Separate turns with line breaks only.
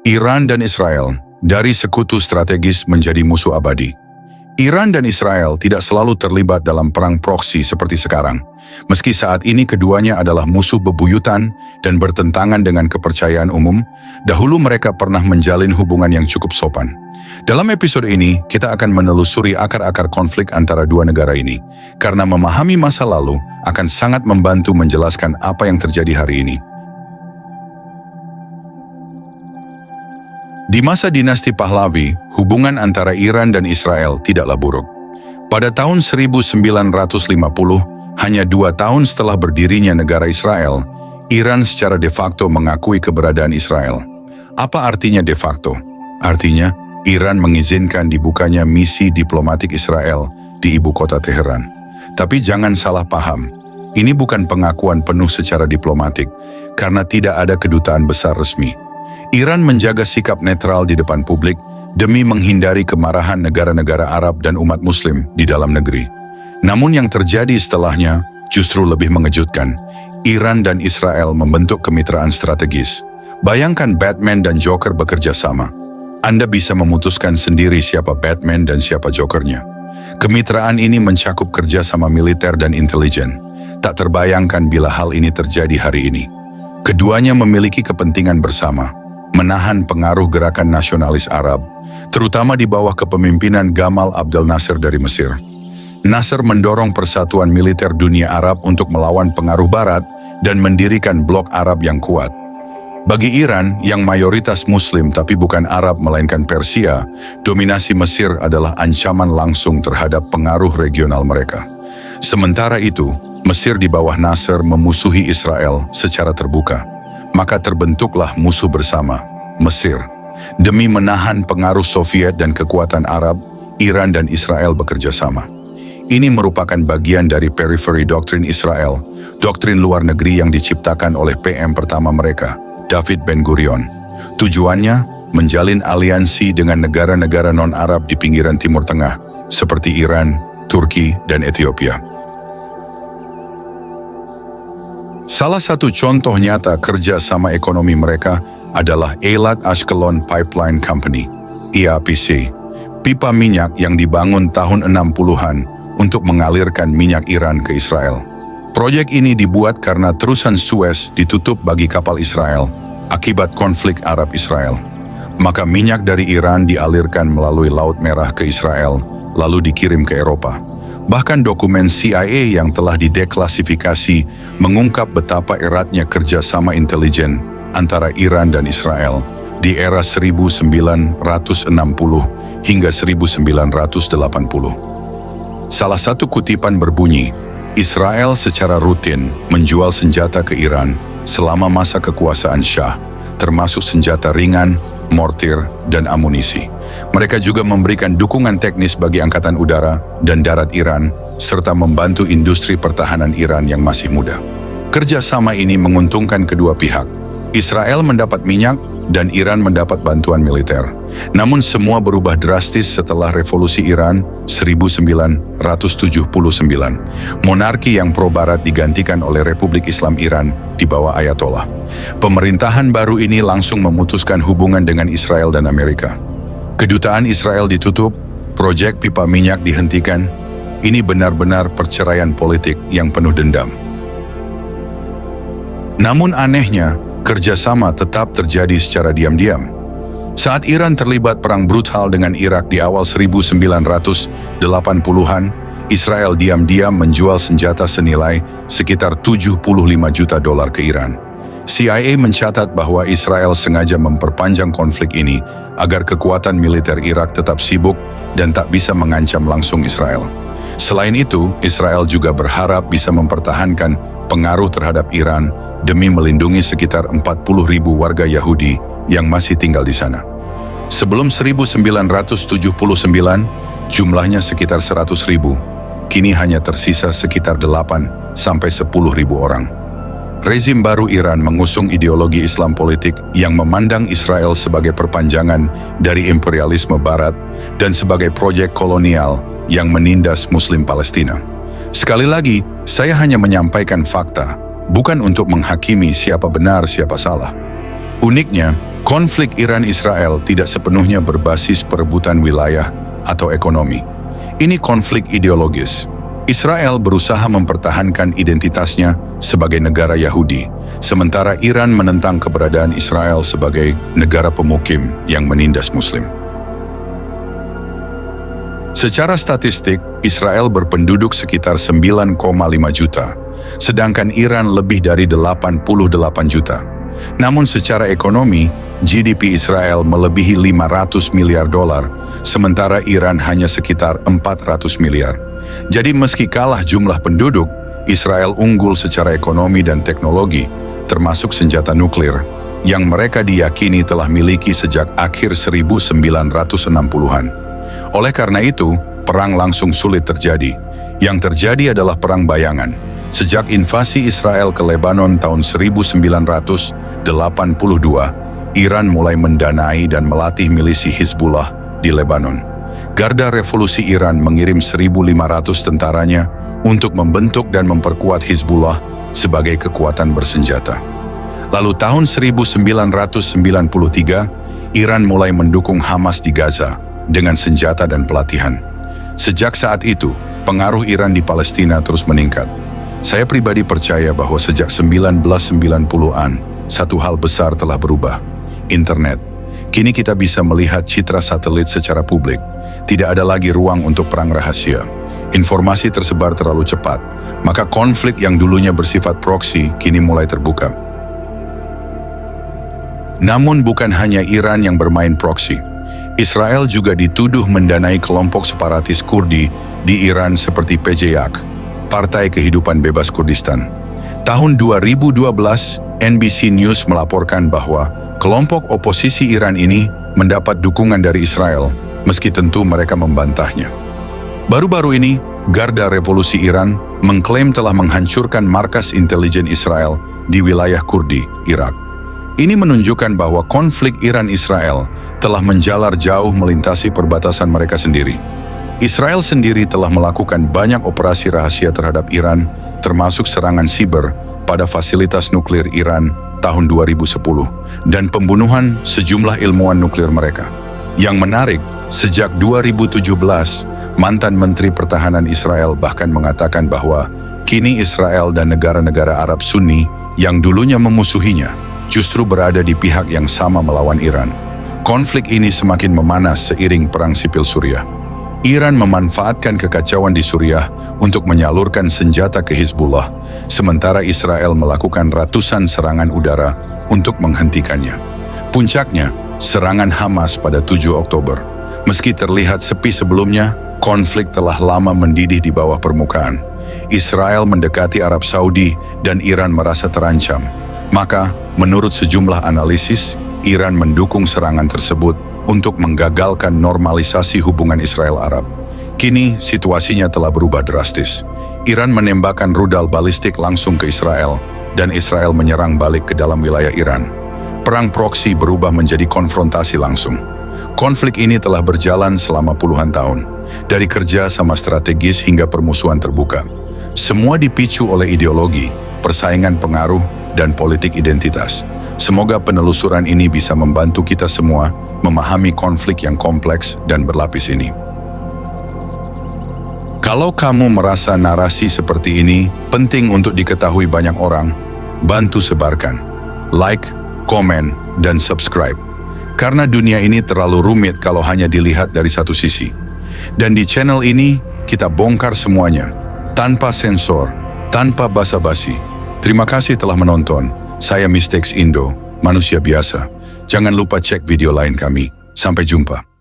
Iran dan Israel dari sekutu strategis menjadi musuh abadi. Iran dan Israel tidak selalu terlibat dalam perang proksi seperti sekarang, meski saat ini keduanya adalah musuh bebuyutan dan bertentangan dengan kepercayaan umum. Dahulu mereka pernah menjalin hubungan yang cukup sopan. Dalam episode ini, kita akan menelusuri akar-akar konflik antara dua negara ini, karena memahami masa lalu akan sangat membantu menjelaskan apa yang terjadi hari ini. Di masa dinasti Pahlavi, hubungan antara Iran dan Israel tidaklah buruk. Pada tahun 1950, hanya 2 tahun setelah berdirinya negara Israel, Iran secara de facto mengakui keberadaan Israel. Apa artinya de facto? Artinya, Iran mengizinkan dibukanya misi diplomatik Israel di ibu kota Teheran. Tapi jangan salah paham, ini bukan pengakuan penuh secara diplomatik, karena tidak ada kedutaan besar resmi. Iran menjaga sikap netral di depan publik demi menghindari kemarahan negara-negara Arab dan umat Muslim di dalam negeri. Namun yang terjadi setelahnya justru lebih mengejutkan. Iran dan Israel membentuk kemitraan strategis. Bayangkan Batman dan Joker bekerja sama. Anda bisa memutuskan sendiri siapa Batman dan siapa Jokernya. Kemitraan ini mencakup kerjasama militer dan intelijen. Tak terbayangkan bila hal ini terjadi hari ini. Keduanya memiliki kepentingan bersama, menahan pengaruh gerakan nasionalis Arab, terutama di bawah kepemimpinan Gamal Abdel Nasser dari Mesir. Nasser mendorong persatuan militer dunia Arab untuk melawan pengaruh Barat dan mendirikan blok Arab yang kuat. Bagi Iran, yang mayoritas Muslim tapi bukan Arab melainkan Persia, dominasi Mesir adalah ancaman langsung terhadap pengaruh regional mereka. Sementara itu, Mesir di bawah Nasser memusuhi Israel secara terbuka. Maka terbentuklah musuh bersama, Mesir. Demi menahan pengaruh Soviet dan kekuatan Arab, Iran dan Israel bekerja sama. Ini merupakan bagian dari periphery doktrin Israel, doktrin luar negeri yang diciptakan oleh PM pertama mereka, David Ben-Gurion. Tujuannya, menjalin aliansi dengan negara-negara non-Arab di pinggiran Timur Tengah, seperti Iran, Turki, dan Ethiopia. Salah satu contoh nyata kerja sama ekonomi mereka adalah Eilat Ashkelon Pipeline Company, EAPC, pipa minyak yang dibangun tahun 60-an untuk mengalirkan minyak Iran ke Israel. Proyek ini dibuat karena terusan Suez ditutup bagi kapal Israel akibat konflik Arab-Israel. Maka minyak dari Iran dialirkan melalui Laut Merah ke Israel, lalu dikirim ke Eropa. Bahkan dokumen CIA yang telah dideklasifikasi mengungkap betapa eratnya kerjasama intelijen antara Iran dan Israel di era 1960 hingga 1980. Salah satu kutipan berbunyi, Israel secara rutin menjual senjata ke Iran selama masa kekuasaan Shah, termasuk senjata ringan, mortir, dan amunisi. Mereka juga memberikan dukungan teknis bagi Angkatan Udara dan Darat Iran, serta membantu industri pertahanan Iran yang masih muda. Kerjasama ini menguntungkan kedua pihak. Israel mendapat minyak dan Iran mendapat bantuan militer. Namun semua berubah drastis setelah Revolusi Iran 1979. Monarki yang pro-Barat digantikan oleh Republik Islam Iran di bawah Ayatollah. Pemerintahan baru ini langsung memutuskan hubungan dengan Israel dan Amerika. Kedutaan Israel ditutup, proyek pipa minyak dihentikan. Ini benar-benar perceraian politik yang penuh dendam. Namun anehnya, kerjasama tetap terjadi secara diam-diam. Saat Iran terlibat perang brutal dengan Irak di awal 1980-an, Israel diam-diam menjual senjata senilai sekitar $75 juta ke Iran. CIA mencatat bahwa Israel sengaja memperpanjang konflik ini agar kekuatan militer Irak tetap sibuk dan tak bisa mengancam langsung Israel. Selain itu, Israel juga berharap bisa mempertahankan pengaruh terhadap Iran demi melindungi sekitar 40.000 warga Yahudi yang masih tinggal di sana. Sebelum 1979, jumlahnya sekitar 100.000, kini hanya tersisa sekitar 8 sampai 10.000 orang. Rezim baru Iran mengusung ideologi Islam politik yang memandang Israel sebagai perpanjangan dari imperialisme Barat dan sebagai proyek kolonial yang menindas Muslim Palestina. Sekali lagi, saya hanya menyampaikan fakta, bukan untuk menghakimi siapa benar siapa salah. Uniknya, konflik Iran-Israel tidak sepenuhnya berbasis perebutan wilayah atau ekonomi. Ini konflik ideologis. Israel berusaha mempertahankan identitasnya sebagai negara Yahudi, sementara Iran menentang keberadaan Israel sebagai negara pemukim yang menindas Muslim. Secara statistik, Israel berpenduduk sekitar 9,5 juta, sedangkan Iran lebih dari 88 juta. Namun secara ekonomi, GDP Israel melebihi 500 miliar dolar, sementara Iran hanya sekitar 400 miliar. Jadi meski kalah jumlah penduduk, Israel unggul secara ekonomi dan teknologi, termasuk senjata nuklir, yang mereka diyakini telah miliki sejak akhir 1960-an. Oleh karena itu, perang langsung sulit terjadi. Yang terjadi adalah perang bayangan. Sejak invasi Israel ke Lebanon tahun 1982, Iran mulai mendanai dan melatih milisi Hizbullah di Lebanon. Garda Revolusi Iran mengirim 1.500 tentaranya untuk membentuk dan memperkuat Hizbullah sebagai kekuatan bersenjata. Lalu tahun 1993, Iran mulai mendukung Hamas di Gaza dengan senjata dan pelatihan. Sejak saat itu, pengaruh Iran di Palestina terus meningkat. Saya pribadi percaya bahwa sejak 1990-an, satu hal besar telah berubah. Internet. Kini kita bisa melihat citra satelit secara publik. Tidak ada lagi ruang untuk perang rahasia. Informasi tersebar terlalu cepat, maka konflik yang dulunya bersifat proksi kini mulai terbuka. Namun bukan hanya Iran yang bermain proksi. Israel juga dituduh mendanai kelompok separatis Kurdi di Iran seperti PJAK, Partai Kehidupan Bebas Kurdistan. Tahun 2012, NBC News melaporkan bahwa kelompok oposisi Iran ini mendapat dukungan dari Israel, meski tentu mereka membantahnya. Baru-baru ini, Garda Revolusi Iran mengklaim telah menghancurkan markas intelijen Israel di wilayah Kurdi, Irak. Ini menunjukkan bahwa konflik Iran-Israel telah menjalar jauh melintasi perbatasan mereka sendiri. Israel sendiri telah melakukan banyak operasi rahasia terhadap Iran, termasuk serangan siber pada fasilitas nuklir Iran tahun 2010 dan pembunuhan sejumlah ilmuwan nuklir mereka. Yang menarik, sejak 2017, mantan Menteri Pertahanan Israel bahkan mengatakan bahwa kini Israel dan negara-negara Arab Sunni yang dulunya memusuhinya justru berada di pihak yang sama melawan Iran. Konflik ini semakin memanas seiring perang sipil Suriah. Iran memanfaatkan kekacauan di Suriah untuk menyalurkan senjata ke Hizbullah, sementara Israel melakukan ratusan serangan udara untuk menghentikannya. Puncaknya, serangan Hamas pada 7 Oktober. Meski terlihat sepi sebelumnya, konflik telah lama mendidih di bawah permukaan. Israel mendekati Arab Saudi dan Iran merasa terancam. Maka, menurut sejumlah analisis, Iran mendukung serangan tersebut untuk menggagalkan normalisasi hubungan Israel-Arab. Kini, situasinya telah berubah drastis. Iran menembakkan rudal balistik langsung ke Israel, dan Israel menyerang balik ke dalam wilayah Iran. Perang proksi berubah menjadi konfrontasi langsung. Konflik ini telah berjalan selama puluhan tahun, dari kerja sama strategis hingga permusuhan terbuka. Semua dipicu oleh ideologi, persaingan pengaruh, dan politik identitas. Semoga penelusuran ini bisa membantu kita semua memahami konflik yang kompleks dan berlapis ini. Kalau kamu merasa narasi seperti ini penting untuk diketahui banyak orang, bantu sebarkan, like, komen, dan subscribe. Karena dunia ini terlalu rumit kalau hanya dilihat dari satu sisi. Dan di channel ini, kita bongkar semuanya, tanpa sensor, tanpa basa-basi. Terima kasih telah menonton. Saya Mistakes Indo, manusia biasa. Jangan lupa cek video lain kami. Sampai jumpa.